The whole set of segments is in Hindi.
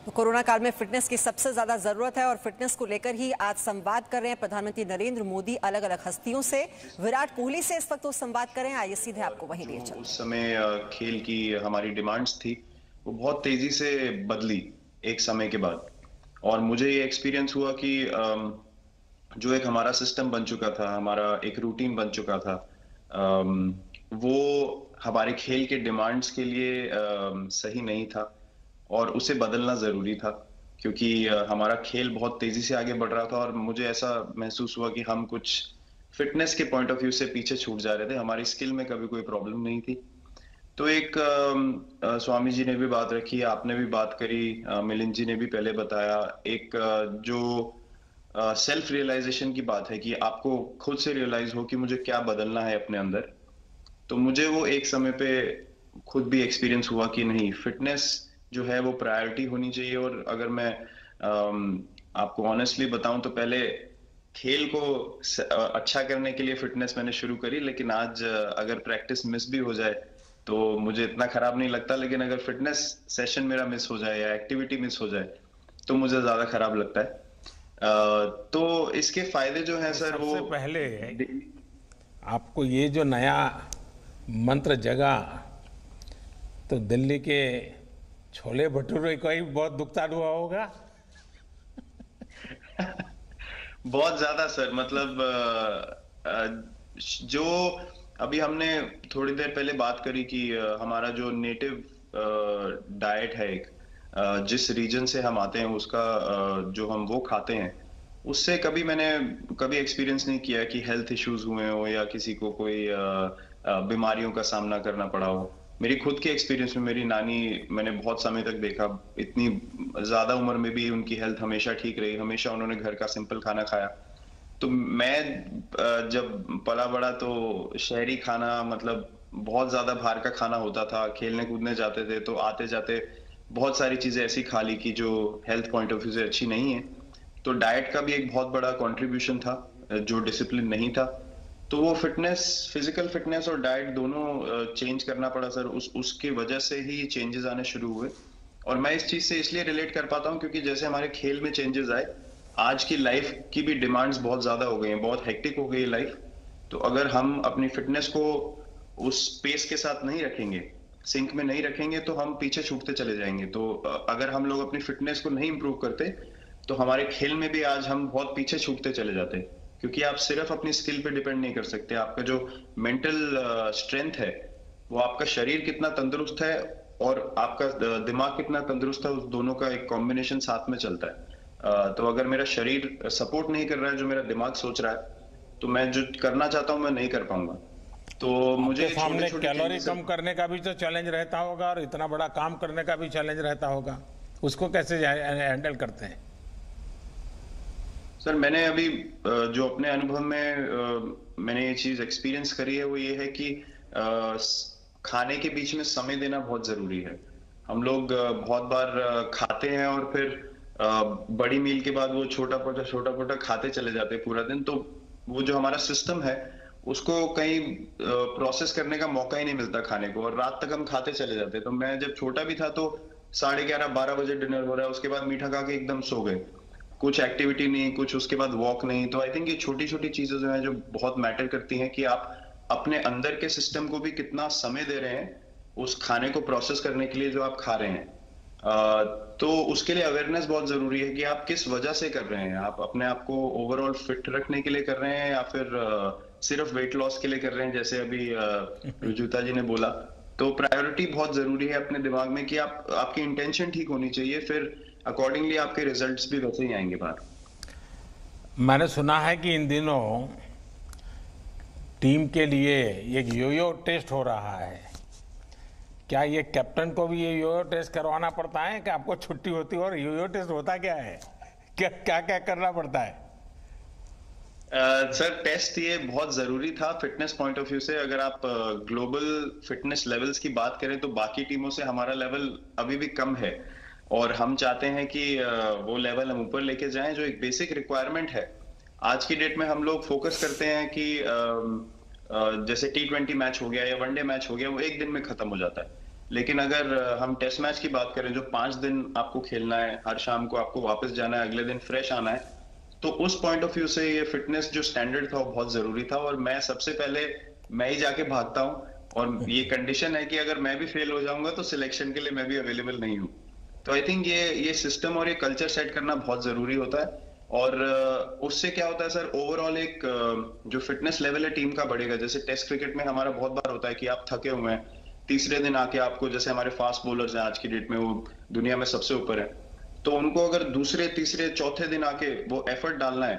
तो कोरोना काल में फिटनेस की सबसे ज्यादा जरूरत है और फिटनेस को लेकर ही आज संवाद कर रहे हैं प्रधानमंत्री नरेंद्र मोदी अलग अलग हस्तियों से। विराट कोहली से इस वक्त वो संवाद कर रहे हैं, आइए सीधे आपको वहीं ले चलते हैं। उस समय खेल की हमारी डिमांड्स थी वो बहुत तेजी से बदली एक समय के बाद, और मुझे ये एक्सपीरियंस हुआ कि जो एक हमारा सिस्टम बन चुका था, हमारा एक रूटीन बन चुका था, वो हमारे खेल के डिमांड्स के लिए सही नहीं था और उसे बदलना जरूरी था, क्योंकि हमारा खेल बहुत तेजी से आगे बढ़ रहा था और मुझे ऐसा महसूस हुआ कि हम कुछ फिटनेस के पॉइंट ऑफ व्यू से पीछे छूट जा रहे थे। हमारी स्किल में कभी कोई प्रॉब्लम नहीं थी। तो एक स्वामी जी ने भी बात रखी, आपने भी बात करी, मिलिंद जी ने भी पहले बताया, एक जो सेल्फ रियलाइजेशन की बात है कि आपको खुद से रियलाइज हो कि मुझे क्या बदलना है अपने अंदर। तो मुझे वो एक समय पे खुद भी एक्सपीरियंस हुआ कि नहीं, फिटनेस जो है वो प्रायोरिटी होनी चाहिए। और अगर मैं आपको ऑनेस्टली बताऊं तो पहले खेल को अच्छा करने के लिए फिटनेस मैंने शुरू करी, लेकिन आज अगर प्रैक्टिस मिस भी हो जाए तो मुझे इतना खराब नहीं लगता, लेकिन अगर फिटनेस सेशन मेरा मिस हो जाए या एक्टिविटी मिस हो जाए तो मुझे ज्यादा खराब लगता है। तो इसके फायदे जो हैं सर, वो सबसे पहले आपको ये जो नया मंत्र जगा तो दिल्ली के छोले भटूरे का ही बहुत दुखता हुआ होगा। बहुत ज्यादा सर, मतलब जो अभी हमने थोड़ी देर पहले बात करी कि हमारा जो नेटिव डाइट है, एक जिस रीजन से हम आते हैं उसका जो हम वो खाते हैं, उससे मैंने कभी एक्सपीरियंस नहीं किया कि हेल्थ इश्यूज हुए हो या किसी को कोई बीमारियों का सामना करना पड़ा हो। मेरी खुद के एक्सपीरियंस में मेरी नानी, मैंने बहुत समय तक देखा, इतनी ज्यादा उम्र में भी उनकी हेल्थ हमेशा ठीक रही, हमेशा उन्होंने घर का सिंपल खाना खाया। तो मैं जब पला बड़ा तो शहरी खाना, मतलब बहुत ज्यादा बाहर का खाना होता था, खेलने कूदने जाते थे तो आते जाते बहुत सारी चीजें ऐसी खा ली कि जो हेल्थ पॉइंट ऑफ व्यू से अच्छी नहीं है। तो डाइट का भी एक बहुत बड़ा कंट्रीब्यूशन था, जो डिसिप्लिन नहीं था। तो वो फिटनेस, फिजिकल फिटनेस और डाइट दोनों चेंज करना पड़ा सर। उसकी वजह से ही चेंजेस आने शुरू हुए। और मैं इस चीज से इसलिए रिलेट कर पाता हूँ क्योंकि जैसे हमारे खेल में चेंजेस आए, आज की लाइफ की भी डिमांड्स बहुत ज्यादा हो गई हैं, बहुत हेक्टिक हो गई है लाइफ। तो अगर हम अपनी फिटनेस को उस पेस के साथ नहीं रखेंगे, सिंक में नहीं रखेंगे, तो हम पीछे छूटते चले जाएंगे। तो अगर हम लोग अपनी फिटनेस को नहीं इंप्रूव करते तो हमारे खेल में भी आज हम बहुत पीछे छूटते चले जाते हैं, क्योंकि आप सिर्फ अपनी स्किल पे डिपेंड नहीं कर सकते। आपका जो मेंटल स्ट्रेंथ है, वो आपका शरीर कितना तंदुरुस्त है और आपका दिमाग कितना तंदुरुस्त है, उस दोनों का एक कॉम्बिनेशन साथ में चलता है। तो अगर मेरा शरीर सपोर्ट नहीं कर रहा है जो मेरा दिमाग सोच रहा है, तो मैं जो करना चाहता हूं मैं नहीं कर पाऊंगा। तो मुझे सामने कैलोरी कम करने का भी तो चैलेंज रहता होगा और इतना बड़ा काम करने का भी चैलेंज रहता होगा, उसको कैसे हैंडल करते हैं? सर मैंने अभी जो अपने अनुभव में मैंने ये चीज एक्सपीरियंस करी है, वो ये है कि खाने के बीच में समय देना बहुत जरूरी है। हम लोग बहुत बार खाते हैं और फिर बड़ी मील के बाद वो छोटा पोटा खाते चले जाते हैं पूरा दिन। तो वो जो हमारा सिस्टम है उसको कहीं प्रोसेस करने का मौका ही नहीं मिलता खाने को, और रात तक हम खाते चले जाते हैं। तो मैं जब छोटा भी था तो 11:30-12 बजे डिनर हो रहा है, उसके बाद मीठा खा के एकदम सो गए, कुछ एक्टिविटी नहीं, कुछ उसके बाद वॉक नहीं। तो आई थिंक ये छोटी छोटी चीजें जो हैं जो बहुत मैटर करती हैं कि आप अपने अंदर के सिस्टम को भी कितना समय दे रहे हैं उस खाने को प्रोसेस करने के लिए जो आप खा रहे हैं। तो उसके लिए अवेयरनेस बहुत जरूरी है कि आप किस वजह से कर रहे हैं। आप अपने आप को ओवरऑल फिट रखने के लिए कर रहे हैं या फिर सिर्फ वेट लॉस के लिए कर रहे हैं, जैसे अभी रुजुता जी ने बोला। तो प्रायोरिटी बहुत जरूरी है अपने दिमाग में कि आपकी इंटेंशन ठीक होनी चाहिए, फिर अकॉर्डिंगली आपके रिजल्ट्स भी वैसे ही आएंगे बाहर। मैंने सुना है कि इन दिनों टीम के लिए एक योयो टेस्ट हो रहा है। क्या ये कैप्टन को भी ये योयो टेस्ट करवाना पड़ता है कि आपको छुट्टी होती है? और योयो टेस्ट होता क्या है, क्या क्या क्या करना पड़ता है? सर टेस्ट ये बहुत जरूरी था फिटनेस पॉइंट ऑफ व्यू से। अगर आप ग्लोबल फिटनेस लेवल्स की बात करें तो बाकी टीमों से हमारा लेवल अभी भी कम है, और हम चाहते हैं कि वो लेवल हम ऊपर लेके जाएं। जो एक बेसिक रिक्वायरमेंट है आज की डेट में, हम लोग फोकस करते हैं कि जैसे T20 मैच हो गया या वनडे मैच हो गया, वो एक दिन में खत्म हो जाता है। लेकिन अगर हम टेस्ट मैच की बात करें जो 5 दिन आपको खेलना है, हर शाम को आपको वापस जाना है, अगले दिन फ्रेश आना है, तो उस पॉइंट ऑफ व्यू से ये फिटनेस जो स्टैंडर्ड था वो बहुत जरूरी था। और मैं सबसे पहले मैं ही जाके भागता हूँ, और ये कंडीशन है कि अगर मैं भी फेल हो जाऊंगा तो सिलेक्शन के लिए मैं भी अवेलेबल नहीं हूँ। तो आई थिंक ये सिस्टम और ये कल्चर सेट करना बहुत जरूरी होता है। और उससे क्या होता है सर, ओवरऑल एक जो फिटनेस लेवल है टीम का बढ़ेगा। जैसे टेस्ट क्रिकेट में हमारा बहुत बार होता है कि आप थके हुए हैं, तीसरे दिन आके आपको, जैसे हमारे फास्ट बॉलर्स हैं आज की डेट में, वो दुनिया में सबसे ऊपर है, तो उनको अगर दूसरे तीसरे चौथे दिन आके वो एफर्ट डालना है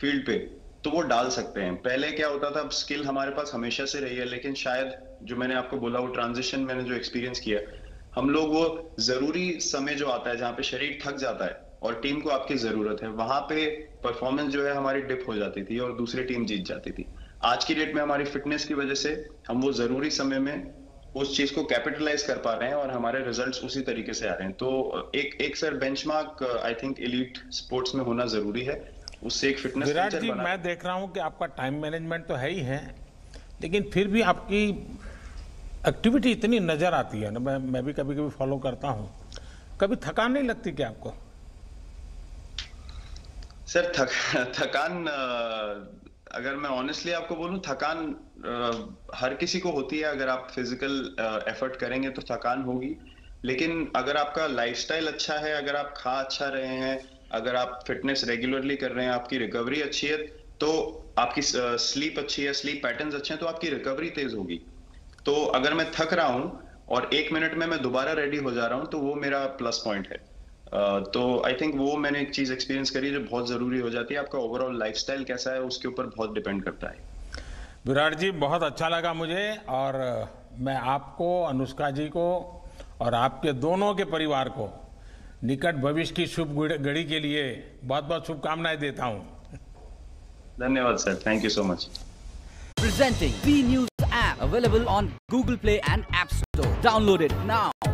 फील्ड पे तो वो डाल सकते हैं। पहले क्या होता था, स्किल हमारे पास हमेशा से रही है, लेकिन शायद जो मैंने आपको बोला वो ट्रांजिशन मैंने जो एक्सपीरियंस किया, हम लोग वो जरूरी समय जो आता है जहाँ पे शरीर थक जाता है और टीम को आपकी जरूरत है, वहां पे परफॉर्मेंस जो है हमारी डिप हो जाती थी और दूसरी टीम जीत जाती थी। आज की डेट में हमारी फिटनेस की वजह से हम वो जरूरी समय में उस चीज को कैपिटलाइज कर पा रहे हैं और हमारे रिजल्ट्स उसी तरीके से आ रहे हैं। तो एक sir benchmark I think elite sports में होना जरूरी है, उससे एक फिटनेस विराट जी, मैं देख रहा हूं कि आपका टाइम मैनेजमेंट तो है ही है, लेकिन फिर भी आपकी एक्टिविटी इतनी नजर आती है ना, मैं भी कभी कभी फॉलो करता हूं, कभी थकान नहीं लगती क्या आपको? सर थकान अगर मैं ऑनेस्टली आपको बोलूं, थकान हर किसी को होती है। अगर आप फिजिकल एफर्ट करेंगे तो थकान होगी, लेकिन अगर आपका लाइफस्टाइल अच्छा है, अगर आप खा अच्छा रहे हैं, अगर आप फिटनेस रेगुलरली कर रहे हैं, आपकी रिकवरी अच्छी है, तो आपकी स्लीप अच्छी है, स्लीप पैटर्न्स अच्छे हैं, तो आपकी रिकवरी तेज होगी। तो अगर मैं थक रहा हूं और 1 मिनट में मैं दोबारा रेडी हो जा रहा हूं तो वो मेरा प्लस पॉइंट है। तो आई थिंक वो मैंने एक चीज एक्सपीरियंस करी जो बहुत जरूरी हो जाती है। आपका ओवरऑल लाइफस्टाइल कैसा है उसके ऊपर बहुत डिपेंड करता है। विराट जी, बहुत अच्छा लगा मुझे, और मैं आपको, अनुष्का जी को और आपके दोनों के परिवार को निकट भविष्य की शुभ घड़ी के लिए बहुत बहुत शुभकामनाएं देता हूं। धन्यवाद sir, thank you so much. Presenting B News app, available on Google Play and App Store. Download it now.